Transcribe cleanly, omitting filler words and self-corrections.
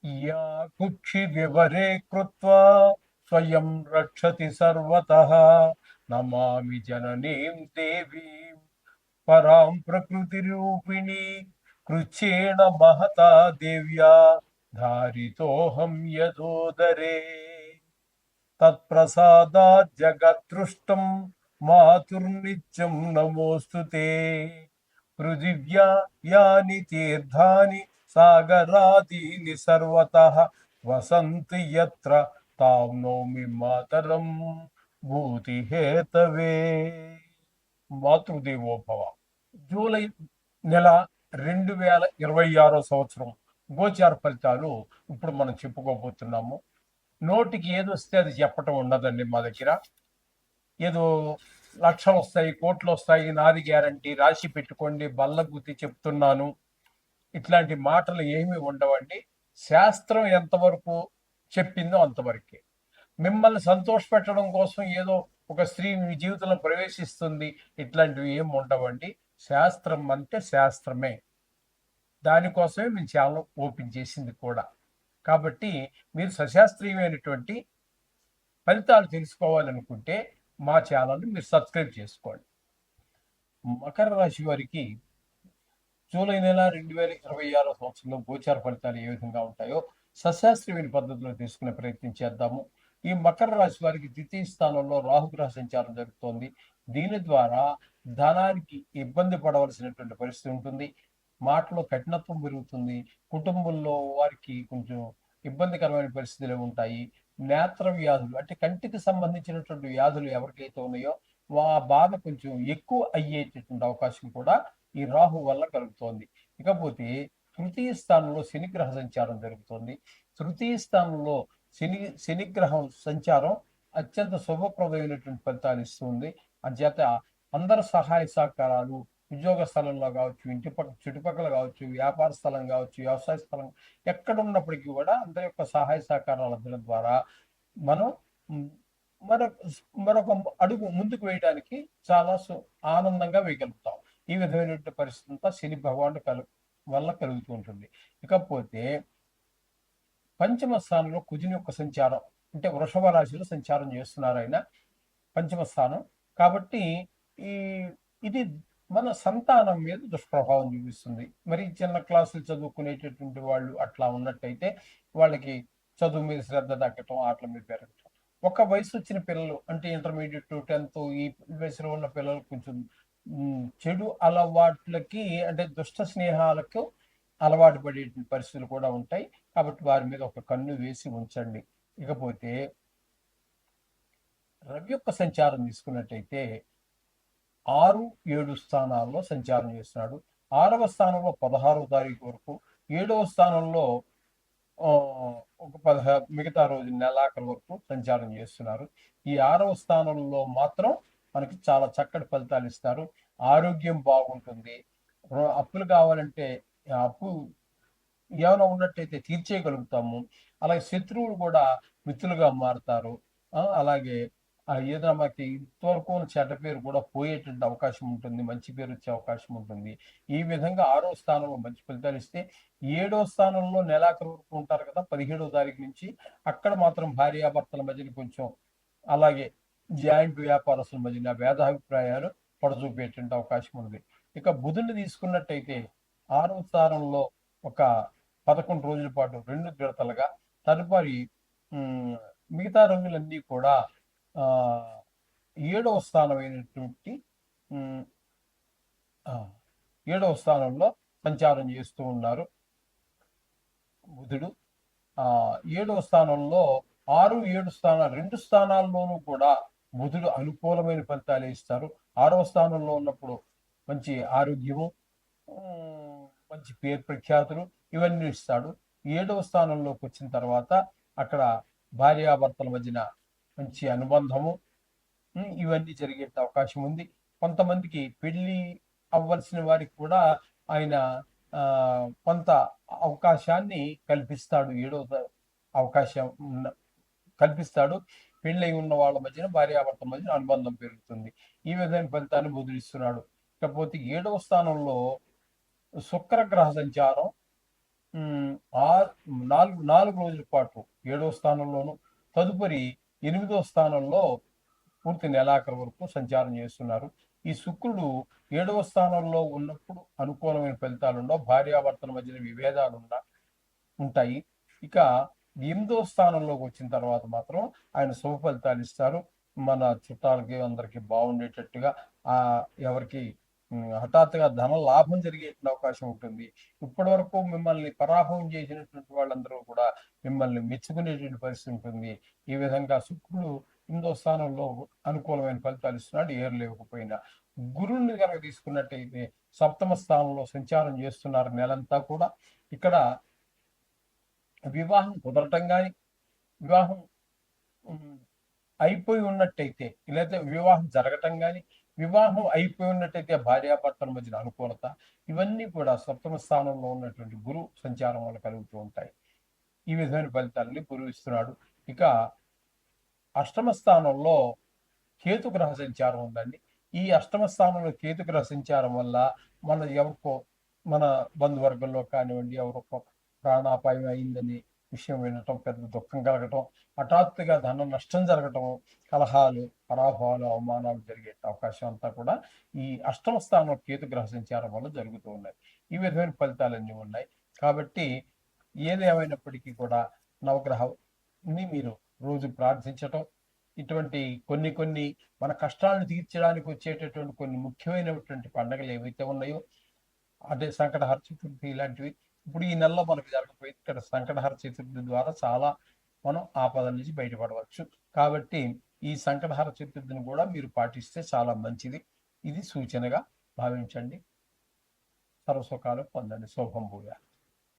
या कुक्षि विवरे कृत्वा स्वयं रक्षति सर्वतः नमामि जननीं देवीं परां प्रकृतिरूपिणी कृच्छ्रेण महता देव्या धारितोऽहं यदोदरे तत्प्रसादात् जगत्तृष्टं मातुर्नित्यं नमोऽस्तु ते पृथिव्या यानि तीर्थानि सागरादीनि सर्वतः वसन्ति यत्र तां नौमि मातरं भूतिहेतवे మాతృదేవోభవ. జూలై నెల 2026 సంవత్సరం గోచార ఫలితాలు ఇప్పుడు మనం చెప్పుకోబోతున్నాము. నోటికి ఏదొస్తే అది చెప్పటం ఉండదండి మా దగ్గర. ఏదో లక్షలు వస్తాయి, కోట్లు వస్తాయి, నాది గ్యారంటీ, రాసి పెట్టుకోండి, బల్ల గుద్ది చెప్తున్నాను, ఇట్లాంటి మాటలు ఏమీ ఉండవండి. శాస్త్రం ఎంతవరకు చెప్పిందో అంతవరకే. మిమ్మల్ని సంతోషపెట్టడం కోసం ఏదో ఒక స్త్రీ మీ జీవితంలో ప్రవేశిస్తుంది, ఇట్లాంటివి ఏమి ఉండవండి. శాస్త్రం అంటే శాస్త్రమే. దానికోసమే మేము ఛానల్ ఓపెన్ చేసింది కూడా. కాబట్టి మీరు సశాస్త్రీయమైనటువంటి ఫలితాలు తెలుసుకోవాలనుకుంటే మా ఛానల్ని మీరు సబ్స్క్రైబ్ చేసుకోండి. మకర రాశి వారికి జూలై నెల 2026 సంవత్సరంలో గోచార ఫలితాలు ఏ విధంగా ఉంటాయో సశాస్త్రీయమైన పద్ధతిలో తెలుసుకునే ప్రయత్నం చేద్దాము. ఈ మకర రాశి వారికి ద్వితీయ స్థానంలో రాహుగ్రహ సంచారం జరుగుతోంది. దీని ద్వారా ధనానికి ఇబ్బంది పడవలసినటువంటి పరిస్థితి ఉంటుంది. మాటలో కఠినత్వం పెరుగుతుంది. కుటుంబంలో వారికి కొంచెం ఇబ్బందికరమైన పరిస్థితులు ఉంటాయి. నేత్ర వ్యాధులు అంటే కంటికి సంబంధించినటువంటి వ్యాధులు ఎవరికైతే ఉన్నాయో ఆ బాధ కొంచెం ఎక్కువ అయ్యేటటువంటి అవకాశం కూడా ఈ రాహు వల్ల కలుగుతోంది. ఇకపోతే తృతీయ స్థానంలో శనిగ్రహ సంచారం జరుగుతోంది. తృతీయ స్థానంలో శనిగ్రహం సంచారం అత్యంత శుభప్రదమైనటువంటి ఫలితాలు ఇస్తుంది. అంచేత అందరి సహాయ సహకారాలు ఉద్యోగ స్థలంలో కావచ్చు, ఇంటి పక్క చుట్టుపక్కల కావచ్చు, వ్యాపార స్థలం కావచ్చు, వ్యవసాయ స్థలం ఎక్కడ ఉన్నప్పటికీ కూడా అందరి యొక్క సహాయ సహకారాలు అందడం ద్వారా మనం మరొక మరొక అడుగు ముందుకు వేయడానికి చాలా ఆనందంగా వేయగలుగుతాం. ఈ విధమైనటువంటి పరిస్థితి అంతా శని భగవానుడు వల్ల కలుగుతూ ఉంటుంది. ఇకపోతే పంచమ స్థానంలో కుజుని యొక్క సంచారం అంటే వృషభ రాశిలో సంచారం చేస్తున్నారు ఆయన, పంచమ స్థానం. కాబట్టి ఈ ఇది మన సంతానం మీద దుష్ప్రభావం చూపిస్తుంది. మరి చిన్న క్లాసులు చదువుకునేటటువంటి వాళ్ళు అట్లా ఉన్నట్టయితే వాళ్ళకి చదువు మీద శ్రద్ధ తగ్గటం, ఆటల మీద పెరగటం. ఒక వయసు వచ్చిన పిల్లలు అంటే ఇంటర్మీడియట్, 10th ఈ వయసులో ఉన్న పిల్లలు కొంచెం చెడు అలవాట్లకి అంటే దుష్ట స్నేహాలకు అలవాటు పడే పరిస్థితులు కూడా ఉంటాయి. కాబట్టి వారి మీద ఒక కన్ను వేసి ఉంచండి. ఇకపోతే రవి యొక్క సంచారం తీసుకున్నట్టయితే 6, 7 స్థానాల్లో సంచారం చేస్తున్నాడు. 6వ స్థానంలో 16వ తారీఖు వరకు, 7వ స్థానంలో ఒక మిగతా రోజు నెలాఖరు వరకు సంచారం చేస్తున్నారు. ఈ 6వ స్థానంలో మాత్రం మనకి చాలా చక్కటి ఫలితాలు ఇస్తారు. ఆరోగ్యం బాగుంటుంది. అప్పులు కావాలంటే అప్పు ఏమైనా ఉన్నట్టయితే తీర్చేయగలుగుతాము. అలాగే శత్రువులు కూడా మిత్రులుగా మారుతారు. అలాగే ఏదైనా మనకి ఇంతవరకు చెడ్డ పేరు కూడా పోయేటువంటి అవకాశం ఉంటుంది, మంచి పేరు వచ్చే అవకాశం ఉంటుంది. ఈ విధంగా 6వ స్థానంలో మంచి ఫలితాలు ఇస్తే, 7వ స్థానంలో నెలాఖరు వరకు ఉంటారు కదా, 17వ తారీఖు నుంచి అక్కడ మాత్రం భార్యాభర్తల మధ్యన కొంచెం, అలాగే జాయింట్ వ్యాపారస్తుల మధ్యన భేదాభిప్రాయాలు పడచూపేటువంటి అవకాశం ఉంది. ఇక బుధుని తీసుకున్నట్టయితే 6వ స్థానంలో ఒక 11 రోజుల పాటు 2 విడతలుగా, తదుపరి మిగతా రోజులన్నీ కూడా 7వ స్థానమైనటువంటి 7వ స్థానంలో సంచారం చేస్తూ ఉన్నారు బుధుడు. 7వ స్థానంలో 6, 7 స్థానాలు 2 స్థానాల్లోనూ కూడా బుధుడు అనుకూలమైన ఫలితాలు ఇస్తారు. 6వ స్థానంలో ఉన్నప్పుడు మంచి ఆరోగ్యము, మంచి పేరు ప్రఖ్యాతులు ఇవన్నీ ఇస్తాడు. 7వ స్థానంలోకి వచ్చిన తర్వాత అక్కడ భార్యాభర్తల మధ్యన మంచి అనుబంధము ఇవన్నీ జరిగే అవకాశం ఉంది. కొంతమందికి పెళ్లి అవ్వాల్సిన వారికి కూడా ఆయన కొంత అవకాశాన్ని కల్పిస్తాడు. 7వ అవకాశం కల్పిస్తాడు. పెళ్ళై ఉన్న వాళ్ళ మధ్యన భార్యాభర్తల మధ్యన అనుబంధం పెరుగుతుంది. ఈ విధమైన ఫలితాన్ని బుధుడిస్తున్నాడు. కాకపోతే 7వ స్థానంలో శుక్రగ్రహ సంచారం నాలుగు రోజుల పాటు 7వ స్థానంలోను, తదుపరి 8వ స్థానంలో పూర్తి నెలాఖరు వరకు సంచారం చేస్తున్నారు. ఈ శుక్రుడు 7వ స్థానంలో ఉన్నప్పుడు అనుకూలమైన ఫలితాలు ఉండవు, భార్యాభర్తల మధ్యన విభేదాలు ఉంటాయి. ఇక 8వ స్థానంలోకి వచ్చిన తర్వాత మాత్రం ఆయన శుభ ఫలితాలు ఇస్తారు. మన చుట్టాలకి అందరికి బాగుండేటట్టుగా ఎవరికి హఠాత్తుగా ధన లాభం జరిగే అవకాశం ఉంటుంది. ఇప్పటి వరకు మిమ్మల్ని పరాభవం చేసినటువంటి వాళ్ళందరూ కూడా మిమ్మల్ని మెచ్చుకునేటువంటి పరిస్థితి ఉంటుంది. ఈ విధంగా శుక్రుడు 8వ స్థానంలో అనుకూలమైన ఫలితాలు ఇస్తున్నాడు, ఏరు లేకపోయినా. గురువుని కనుక తీసుకున్నట్టయితే 7వ స్థానంలో సంచారం చేస్తున్నారు నెలంతా కూడా. ఇక్కడ వివాహం కుదరటం కానీ, వివాహం అయిపోయి ఉన్నట్టయితే, లేదా వివాహం జరగటం కానీ, వివాహం అయిపోయి ఉన్నట్టయితే భార్యాభర్తల మధ్యన అనుకూలత, ఇవన్నీ కూడా 7వ స్థానంలో ఉన్నటువంటి గురు సంచారం వల్ల కలుగుతూ ఉంటాయి. ఈ విధమైన ఫలితాలని గురువు ఇస్తున్నాడు. ఇక 8వ స్థానంలో కేతుగ్రహ సంచారం ఉందండి. ఈ 8వ స్థానంలో కేతుగ్రహ సంచారం వల్ల మన బంధువర్గంలో కానివ్వండి, ఎవరికో ప్రాణాపాయం అయిందని విషయం వినటం, పెద్ద దుఃఖం కలగటం, హఠాత్తుగా ధన నష్టం జరగటం, కలహాలు, పరాభవాలు, అవమానాలు జరిగే అవకాశం అంతా కూడా ఈ 8వ స్థానంలో కేతుగ్రహ సంచారం వల్ల జరుగుతూ ఉన్నాయి. ఈ విధమైన ఫలితాలన్నీ ఉన్నాయి. కాబట్టి ఏదేమైనప్పటికీ కూడా నవగ్రహాన్ని మీరు రోజు ప్రార్థించటం, ఇటువంటి కొన్ని మన కష్టాలను తీర్చడానికి వచ్చేటటువంటి కొన్ని ముఖ్యమైనటువంటి పండుగలు ఏవైతే ఉన్నాయో, అంటే సంకటహర చతుర్థి ఇలాంటివి ఇప్పుడు ఈ నెలలో మనకు జరగకపోయింది. ఇక్కడ సంకటహర చతుర్థి ద్వారా చాలా మనం ఆపదల నుంచి బయటపడవచ్చు. కాబట్టి ఈ సంకటహర చతుర్థిని కూడా మీరు పాటిస్తే చాలా మంచిది. ఇది సూచనగా భావించండి. సర్వసుఖాలు పొందండి. శుభం భూయాత్.